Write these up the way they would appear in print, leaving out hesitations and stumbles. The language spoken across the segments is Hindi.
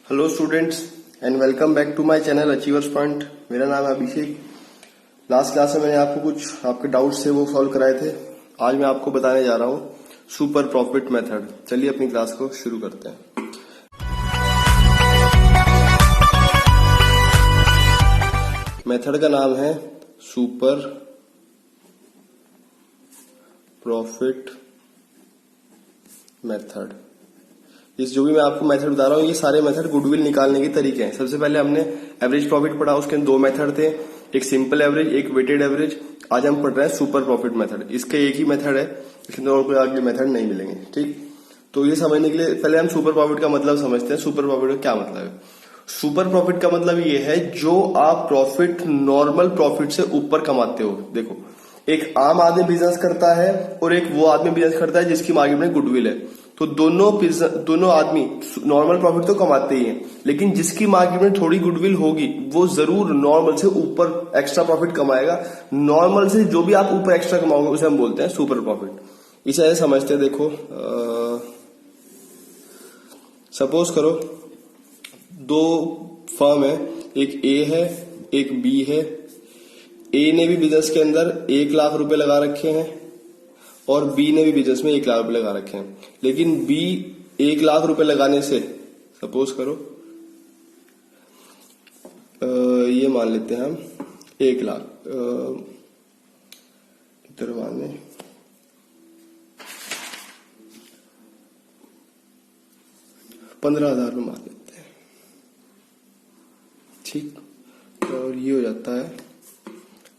Hello students and welcome back to my channel achievers point. मेरा नाम है अभिषेक। लास्ट क्लास में मैंने आपको कुछ आपके डाउट्स थे वो सॉल्व कराए थे। आज मैं आपको बताने जा रहा हूँ सुपर प्रॉफिट मेथड। चलिए अपनी क्लास को शुरू करते हैं। मेथड का नाम है सुपर प्रॉफिट मेथड। इस जो भी मैं आपको मेथड बता रहा हूँ ये सारे मेथड गुडविल निकालने के तरीके हैं। सबसे पहले हमने एवरेज प्रॉफिट पढ़ा, उसके दो मेथड थे, एक सिंपल एवरेज एक वेटेड एवरेज। आज हम पढ़ रहे हैं सुपर प्रॉफिट मेथड। इसका एक ही मेथड है, इसके अंदर और कोई आगे मेथड नहीं मिलेंगे। ठीक, तो ये समझने के लिए पहले हम सुपर प्रॉफिट का मतलब समझते हैं। सुपर प्रॉफिट का क्या मतलब है? सुपर प्रॉफिट का मतलब ये है जो आप प्रॉफिट नॉर्मल प्रॉफिट से ऊपर कमाते हो। देखो, एक आम आदमी बिजनेस करता है और एक वो आदमी बिजनेस करता है जिसकी मार्केट में गुडविल है। तो दोनों आदमी नॉर्मल प्रॉफिट तो कमाते ही हैं, लेकिन जिसकी मार्केट में थोड़ी गुडविल होगी वो जरूर नॉर्मल से ऊपर एक्स्ट्रा प्रॉफिट कमाएगा। नॉर्मल से जो भी आप ऊपर एक्स्ट्रा कमाओगे उसे हम बोलते हैं सुपर प्रॉफिट। इसे ऐसे समझते हैं। देखो, सपोज करो दो फर्म है, एक ए है एक बी है। ए ने भी बिजनेस के अंदर 1 लाख रुपए लगा रखे हैं और बी ने भी बिजनेस में 1 लाख रुपए लगा रखे हैं। लेकिन बी 1 लाख रुपए लगाने से, सपोज करो ये मान लेते हैं हम 1 लाख इधर मान लें 15,000 मान लेते हैं। ठीक, और ये हो जाता है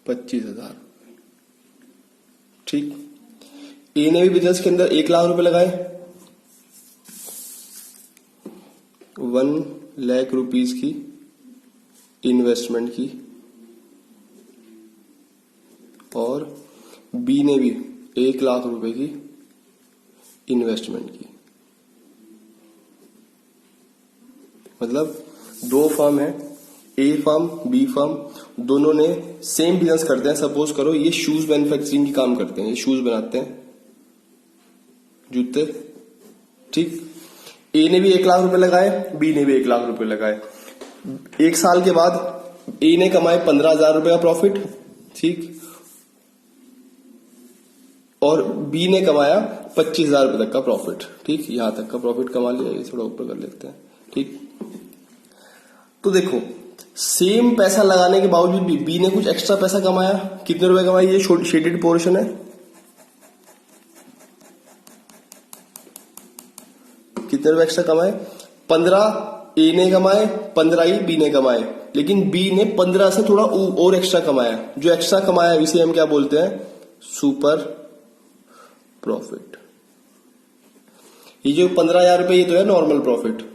25,000। ठीक, ए ने भी बिजनेस के अंदर 1 लाख रुपए लगाए, 1 लाख रुपीस की इन्वेस्टमेंट की, और बी ने भी 1 लाख रुपए की इन्वेस्टमेंट की। मतलब दो फर्म है, ए फर्म बी फर्म, दोनों ने सेम बिजनेस करते हैं। सपोज करो ये शूज मैन्युफैक्चरिंग की काम करते हैं, ये शूज बनाते हैं, जूते। ठीक, ए ने भी 1 लाख रुपए लगाए, बी ने भी 1 लाख रुपए लगाए। 1 साल के बाद ए ने कमाए 15,000 रुपए का प्रॉफिट। ठीक, और बी ने कमाया 25,000 रुपए तक का प्रॉफिट। ठीक, यहां तक का प्रॉफिट कमा लिया। ये थोड़ा ऊपर कर लेते हैं। ठीक, तो देखो सेम पैसा लगाने के बावजूद भी बी ने कुछ एक्स्ट्रा पैसा कमाया। कितने रुपए कमाए? ये शेडेड पोर्शन है। कितने रुपए एक्स्ट्रा कमाए? 15 ए ने कमाए, 15 ही बी ने कमाए। लेकिन बी ने 15 से थोड़ा और एक्स्ट्रा कमाया। जो एक्स्ट्रा कमाया इसे हम क्या बोलते हैं? Super profit. ये जो 15,000 रुपए ये तो है नॉर्मल प्रॉफिट।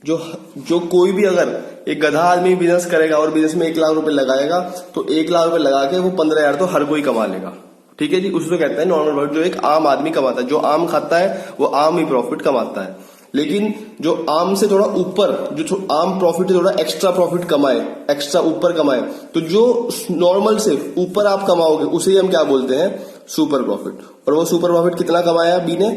जो कोई भी अगर एक गधा आदमी बिजनेस करेगा और बिजनेस में 1 लाख रुपए लगाएगा तो 1 लाख रुपए लगा के वो 15,000 तो हर कोई कमा लेगा। ठीक है जी, उसे तो कहते हैं नॉर्मल प्रॉफिट। जो एक आम आदमी कमाता है, जो आम खाता है वो आम ही प्रॉफिट कमाता है। लेकिन जो आम से थोड़ा ऊपर, जो आम प्रॉफिट से थोड़ा एक्स्ट्रा प्रॉफिट कमाए, एक्स्ट्रा ऊपर कमाए, तो जो नॉर्मल से ऊपर आप कमाओगे उसे हम क्या बोलते हैं? Super profit. और वो सुपर प्रॉफिट कितना कमाया बी ने?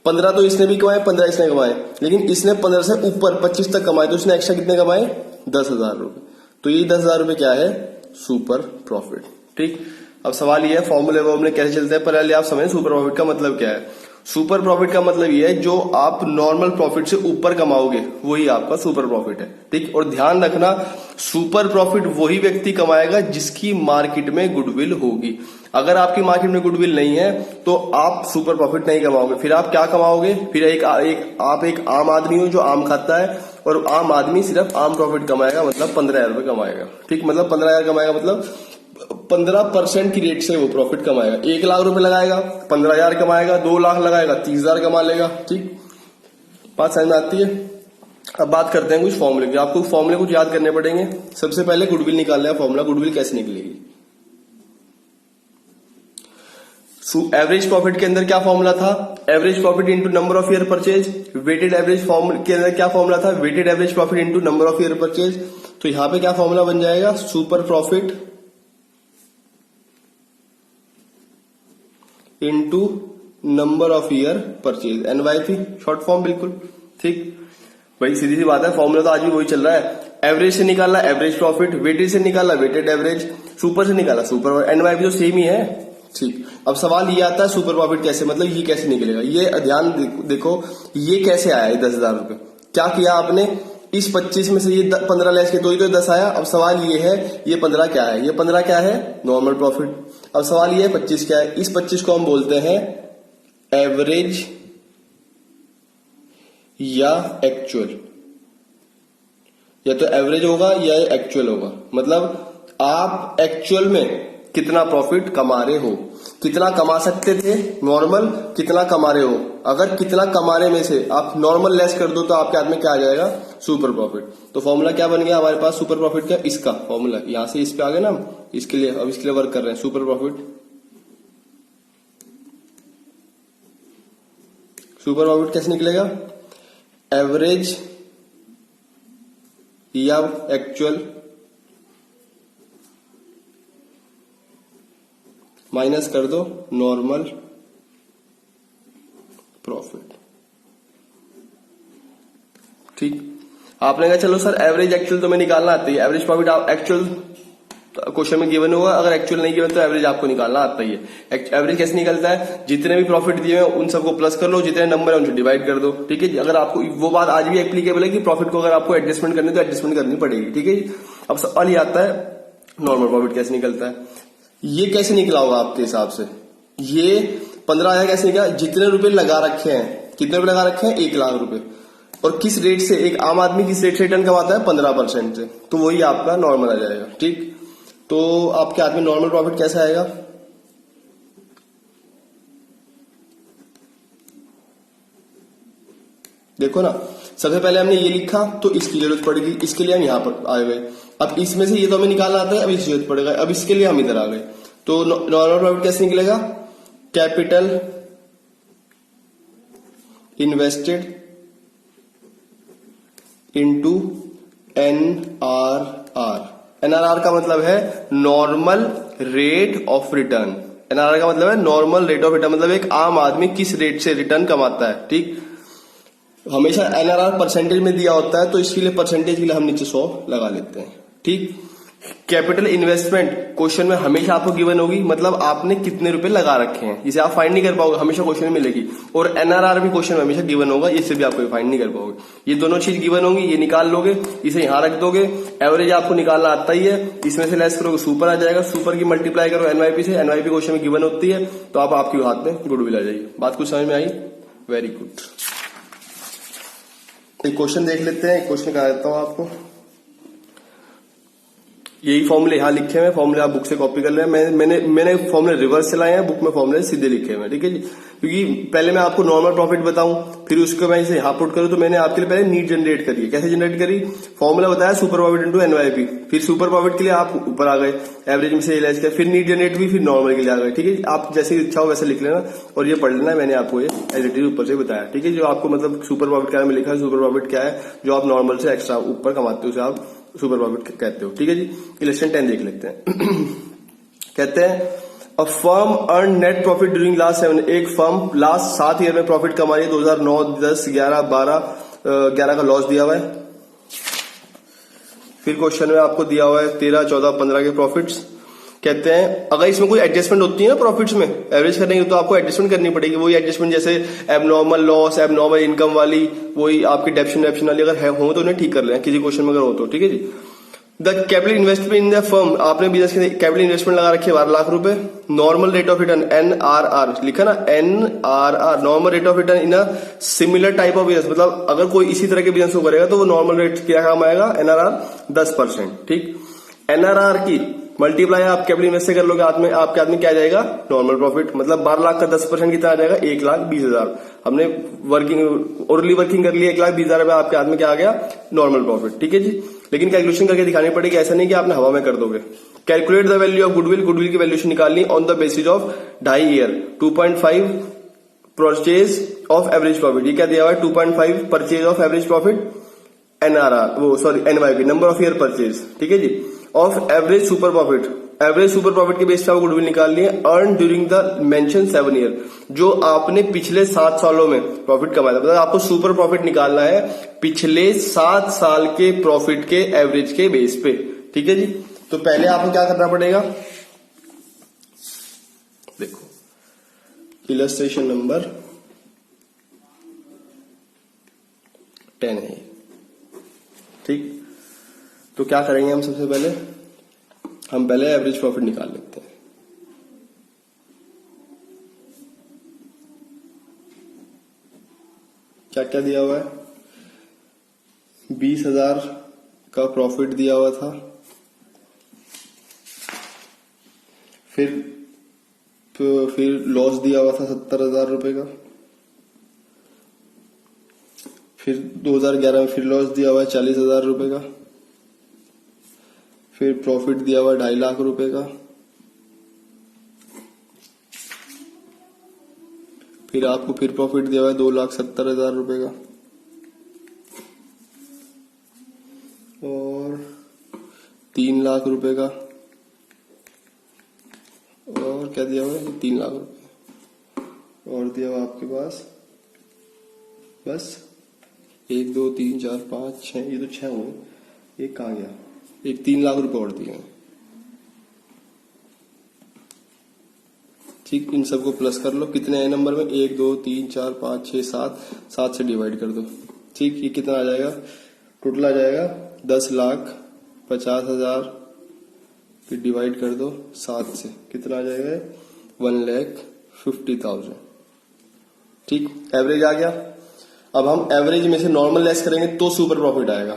15 तो इसने भी कमाए, 15 इसने कमाए, लेकिन इसने 15 से ऊपर 25 तक कमाए, तो इसने एक्स्ट्रा कितने कमाए? 10,000 रुपए। तो ये 10,000 रुपए क्या है? Super profit. ठीक, अब सवाल ये है फॉर्मूले वो हमने कैसे चलते हैं, पहले आप समझें सुपर प्रॉफिट का मतलब क्या है। सुपर प्रॉफिट का मतलब ये है जो आप नॉर्मल प्रॉफिट से ऊपर कमाओगे वही आपका सुपर प्रॉफिट है। ठीक, और ध्यान रखना सुपर प्रॉफिट वही व्यक्ति कमाएगा जिसकी मार्केट में गुडविल होगी। अगर आपकी मार्केट में गुडविल नहीं है तो आप सुपर प्रॉफिट नहीं कमाओगे। फिर आप क्या कमाओगे? फिर आप एक आम आदमी हो जो आम खाता है, और आम आदमी सिर्फ आम प्रॉफिट कमाएगा, मतलब 15,000 रुपए कमाएगा। ठीक, मतलब 15,000 कमाएगा, मतलब 15% की रेट से वो प्रॉफिट कमाएगा। 1 लाख रुपए लगाएगा 15,000 कमाएगा, 2 लाख लगाएगा 30,000 कमा लेगा। ठीक, बात समझ में आती है? अब बात करते हैं कुछ फॉर्मूले की। आपको फॉर्मूले कुछ याद करने पड़ेंगे। सबसे पहले गुडविल निकालना है फॉर्मूला। गुडविल कैसे निकलेगी? एवरेज प्रॉफिट के अंदर क्या फॉर्मूला था? Average profit into number of year purchase. Weighted average फॉर्मूले के अंदर क्या फॉर्मूला था? Weighted average profit into number of year purchase. तो यहां पे क्या फॉर्मूला बन जाएगा? Super profit into number of year purchase, NYP short form, बिल्कुल ठीक भाई, सीधी सी बात है। फॉर्मूला तो आज भी वही चल रहा है, एवरेज से निकाला एवरेज प्रॉफिट, वेटेज से निकाला वेटेड एवरेज, सुपर से निकाला सुपर, NYP तो सेम ही है। ठीक, अब सवाल ये आता है सुपर प्रॉफिट कैसे, मतलब ये कैसे निकलेगा, ये ध्यान देखो, ये कैसे आया है 10,000 रुपए, क्या किया आपने, इस 25 में से ये 15 लेस के तो ही तो 10 आया। अब सवाल ये है ये 15 क्या है, ये 15 क्या है, नॉर्मल प्रॉफिट। अब सवाल ये है 25 क्या है, इस 25 को हम बोलते हैं एवरेज या एक्चुअल, या तो एवरेज होगा या एक्चुअल होगा, मतलब आप एक्चुअल में कितना प्रॉफिट कमा रहे हो, कितना कमा सकते थे नॉर्मल, कितना कमा रहे हो। अगर कितना कमा रहे में से आप नॉर्मल लेस कर दो तो आपके हाथ में क्या आ जाएगा, सुपर प्रॉफिट। तो फॉर्मूला क्या बन गया हमारे पास सुपर प्रॉफिट का, इसका फॉर्मूला यहां से इस पे आ गया ना, इसके लिए अब इसके लिए वर्क कर रहे हैं। सुपर प्रॉफिट, सुपर प्रॉफिट कैसे निकलेगा, एवरेज या एक्चुअल माइनस कर दो नॉर्मल प्रॉफिट। ठीक, आपने कहा चलो सर एवरेज एक्चुअल तो मैं निकालना आता ही है, एवरेज प्रॉफिट आप एक्चुअल क्वेश्चन में गिवन होगा, अगर एक्चुअल नहीं गिवन तो एवरेज आपको निकालना आता ही है। एवरेज कैसे निकलता है, जितने भी प्रॉफिट दिए हैं उन सबको प्लस कर लो, जितने नंबर है उनसे डिवाइड कर दो। ठीक है जी, अगर आपको वो बात आज भी एप्लीकेबल है कि प्रॉफिट को अगर आपको एडजस्टमेंट करनी तो एडजस्टमेंट करनी पड़ेगी। ठीक है जी, अब सवाल ये आता है नॉर्मल प्रॉफिट कैसे निकलता है, ये कैसे निकला होगा आपके हिसाब से, ये 15,000 कैसे निकला, जितने रुपए लगा रखे हैं, कितने रुपए लगा रखे हैं, 1 लाख रुपए, और किस रेट से, एक आम आदमी किस रेट से रिटर्न कमाता है, 15% से, तो वही आपका नॉर्मल आ जाएगा। ठीक, तो आपके हाथ में नॉर्मल प्रॉफिट कैसे आएगा, देखो ना, सबसे पहले हमने ये लिखा तो इसकी जरूरत पड़ेगी, इसके लिए हम यहां पर आ गए। अब इसमें से ये तो हमें निकालना आता है, अब इसकी जरूरत पड़ेगा, अब इसके लिए हम इधर आ गए। तो नॉर्मल प्रॉफिट कैसे निकलेगा, capital invested into NRR। NRR का मतलब है normal rate of return, NRR का मतलब है नॉर्मल रेट ऑफ रिटर्न, मतलब एक आम आदमी किस रेट से रिटर्न कमाता है। ठीक, हमेशा NRR परसेंटेज में दिया होता है तो इसके लिए परसेंटेज के लिए हम नीचे 100 लगा लेते हैं। ठीक, कैपिटल इन्वेस्टमेंट क्वेश्चन में हमेशा आपको गिवन होगी, मतलब आपने कितने रुपए लगा रखे हैं, इसे आप फाइंड नहीं कर पाओगे, हमेशा क्वेश्चन में मिलेगी। और NRR भी क्वेश्चन में हमेशा गिवन होगा, इससे भी आपको फाइंड नहीं कर पाओगे। ये दोनों चीज गिवन होंगी, ये निकाल लोगे, इसे यहां रख दोगे। एवरेज आपको निकालना आता ही है, इसमें से लेस करोगे सुपर आ जाएगा, सुपर की मल्टीप्लाई करो NYP से, NYP क्वेश्चन में गिवन होती है, तो आप आपके हाथ में गुडविल आ जाएगी। बात कुछ समझ में आई, वेरी गुड। एक क्वेश्चन देख लेते हैं, एक क्वेश्चन कहा देता हूं आपको, यही फॉर्मूले यहां लिखे हुए, फॉर्मूले आप बुक से कॉपी कर ले। मैंने फॉर्मूले रिवर्स से लाए हैं, बुक में फॉर्मूले सीधे लिखे हुए। ठीक है जी, क्योंकि पहले मैं आपको नॉर्मल प्रॉफिट बताऊं, फिर उसको मैं इसे यहां पुट करूं, तो मैंने आपके लिए पहले नीड जनरेट करी है। कैसे जनरेट करी, फॉर्मूला बताया सुपर प्रॉफिट इनटू NYP, फिर सुपर प्रॉफिट के लिए आप ऊपर आ गए, एवरेज में से लेस किया, फिर नीड जनरेट हुई, फिर नॉर्मल के लिए आ गए। ठीक है, आप जैसे इच्छा हो वैसे लिख लेना और ये पढ़ लेना, मैंने आपको ये एज इट इज ऊपर से बताया। ठीक है, जो आपको मतलब सुपर प्रॉफिट क्या में लिखा है, सुपर प्रॉफिट क्या है, जो आप नॉर्मल से एक्स्ट्रा ऊपर कमाते हो उसे आप सुपर प्रॉफिट कहते हो। ठीक है जी, इलेक्शन 10 देख लेते हैं। कहते हैं a firm earn net profit during last 7, एक फर्म लास्ट 7 ईयर में प्रॉफिट कमा रही है, 2009, 10, 11, 12, 11 का लॉस दिया हुआ है। फिर क्वेश्चन में आपको दिया हुआ है 13, 14, 15 के प्रॉफिट्स। कहते हैं अगर इसमें कोई एडजस्टमेंट होती है ना प्रॉफिट्स में, एवरेज करने की, तो आपको एडजस्टमेंट करनी पड़ेगी। वही एडजस्टमेंट जैसे एबनॉर्मल लॉस, एबनॉर्मल इनकम वाली, वही आपकी डेप्शन वेप्शन वाली अगर हो तो उन्हें ठीक कर लें किसी क्वेश्चन में अगर हो तो। ठीक है जी, the capital investment in the firm, आपने बिजनेस के कैपिटल इन्वेस्टमेंट लगा रखी है 12 लाख रुपए। Normal rate of return NRR लिखा ना, NRR normal rate of return in a similar type of business, मतलब अगर कोई इसी तरह के बिजनेस को करेगा तो वो नॉर्मल रेट क्या काम आएगा, NRR 10%। ठीक, NRR की मल्टीप्लाई आप कैपिटल इन्वेस्ट से कर लोगे, आपके हाथ में क्या आ जाएगा, नॉर्मल प्रॉफिट, मतलब 12 लाख का 10% कितना आ जाएगा, 1,20,000। हमने वर्किंग ओरली वर्किंग कर लिया, 1,20,000 रुपए आपके हाथ में क्या आ गया, नॉर्मल प्रॉफिट। ठीक है जी, लेकिन कैलकुलेशन करके दिखानी पड़ेगी, ऐसा नहीं कि आपने हवा में कर दोगे। Calculate the value of goodwill, goodwill की वैल्यूएशन निकालनी on the basis of 2.5 year, 2.5 purchase of average profit. ये क्या दिया हुआ है, 2.5 purchase of average profit, NRR NYP number of year purchase. ठीक है जी, of average super profit, average super profit के बेस पे आपको गुडविल निकालनी है। Earn during the mention 7 year, जो आपने पिछले 7 सालों में प्रॉफिट कमाया, मतलब आपको सुपर प्रॉफिट निकालना है पिछले 7 साल के प्रॉफिट के एवरेज के बेस पे। ठीक है जी, तो पहले आपको क्या करना पड़ेगा, देखो इलस्ट्रेशन नंबर 10 है, ठीक। तो क्या करेंगे हम, सबसे पहले हम पहले एवरेज प्रॉफिट निकाल लेते हैं। क्या क्या दिया हुआ है, 20,000 का प्रॉफिट दिया हुआ था, फिर लॉस दिया हुआ था 70,000 रुपए का, फिर 2011 में फिर लॉस दिया हुआ है 40,000 रुपए का, फिर प्रॉफिट दिया हुआ 2.5 लाख रुपए का, फिर आपको फिर प्रॉफिट दिया हुआ है 2,70,000 रुपए का, और 3 लाख रुपए का, और क्या दिया हुआ है 3 लाख रुपए, और दिया हुआ आपके पास बस 1 2 3 4 5 6, ये तो 6 हुए, एक कहाँ गया, एक 3 लाख रुपए और दिए हैं, ठीक। इन सबको प्लस कर लो, कितने आए नंबर में, 1 2 3 4 5 6 7 से डिवाइड कर दो, ठीक। ये कितना आ जाएगा, टोटल आ जाएगा 10,50,000, फिर डिवाइड कर दो 7 से, कितना आ जाएगा 1,50,000, ठीक। एवरेज आ गया। अब हम एवरेज में से नॉर्मल लेस करेंगे तो सुपर प्रॉफिट आएगा।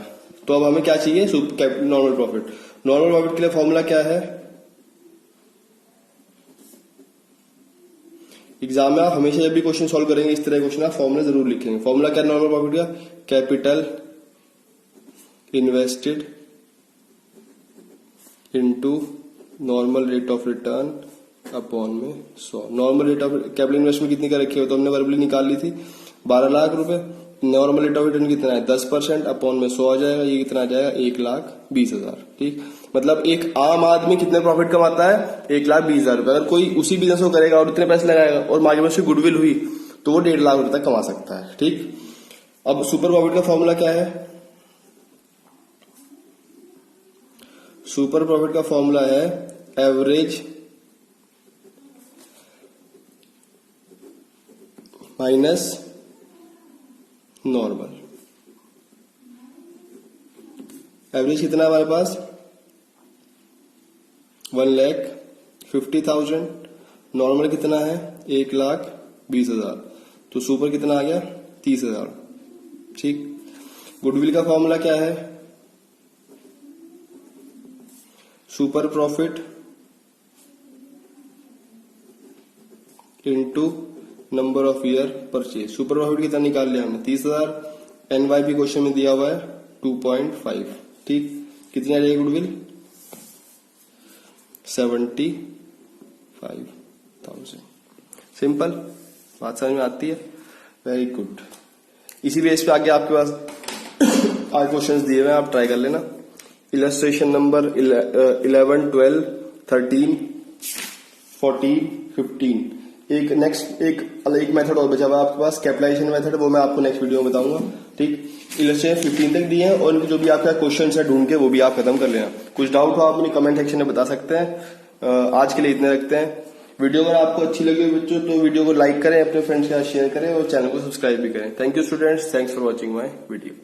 तो अब हमें क्या चाहिए, नॉर्मल प्रॉफिट। नॉर्मल प्रॉफिट के लिए फॉर्मूला क्या है, एग्जाम में आप हमेशा जब भी क्वेश्चन सॉल्व करेंगे इस तरह क्वेश्चन आप फॉर्मूला जरूर लिखेंगे। फॉर्मूला क्या है नॉर्मल प्रॉफिट का, capital invested into normal rate of return upon में 100। Normal rate of capital investment कितनी का रखी हो, तो हमने वर्बली निकाल ली थी 12 लाख रुपए। नॉर्मल रेट ऑफ रिटर्न कितना है 10%, अपॉन में 100 आ जाएगा, ये कितना आ जाएगा 1,20,000, ठीक। मतलब एक आम आदमी कितने प्रॉफिट कमाता है 1,20,000 रुपए। अगर कोई उसी बिजनेस को करेगा और इतने पैसे लगाएगा और मार्केट में उसकी गुडविल हुई तो वो 1.5 लाख रुपए तक कमा सकता है, ठीक। अब सुपर प्रॉफिट का फॉर्मूला क्या है, सुपर प्रॉफिट का फॉर्मूला है एवरेज माइनस नॉर्मल। एवरेज कितना है हमारे पास 1,50,000, नॉर्मल कितना है 1,20,000, तो सुपर कितना आ गया 30,000, ठीक। गुडविल का फॉर्मूला क्या है, super profit into number of year purchase. Super profit कितना निकाल लिया हमने 30,000, एनवाईपी क्वेश्चन में दिया हुआ है 2.5, ठीक। कितनी आ जाएगी गुडविल 75,000। सिंपल बात समझ में आती है, वेरी गुड। इसी बेस पे आगे आपके पास आज क्वेश्चंस दिए हुए हैं, आप ट्राई कर लेना। Illustration number 11 12 13 14 15। एक मेथड और बचा हुआ है आपके पास, कैपिटलाइजेशन मेथड, वो मैं आपको नेक्स्ट वीडियो में बताऊंगा, ठीक। इलस्ट्रेशन 15 तक दिए हैं और इनके जो भी आपका क्वेश्चन है ढूंढ के वो भी आप खत्म कर लेना। कुछ डाउट हो आप मुझे कमेंट सेक्शन में बता सकते हैं। आज के लिए इतने रखते हैं। वीडियो अगर आपको अच्छी लगी हो बच्चों तो वीडियो को लाइक करें, अपने फ्रेंड्स के साथ शेयर करें और चैनल को सब्सक्राइब भी करें। Thank you students, thanks for watching my video.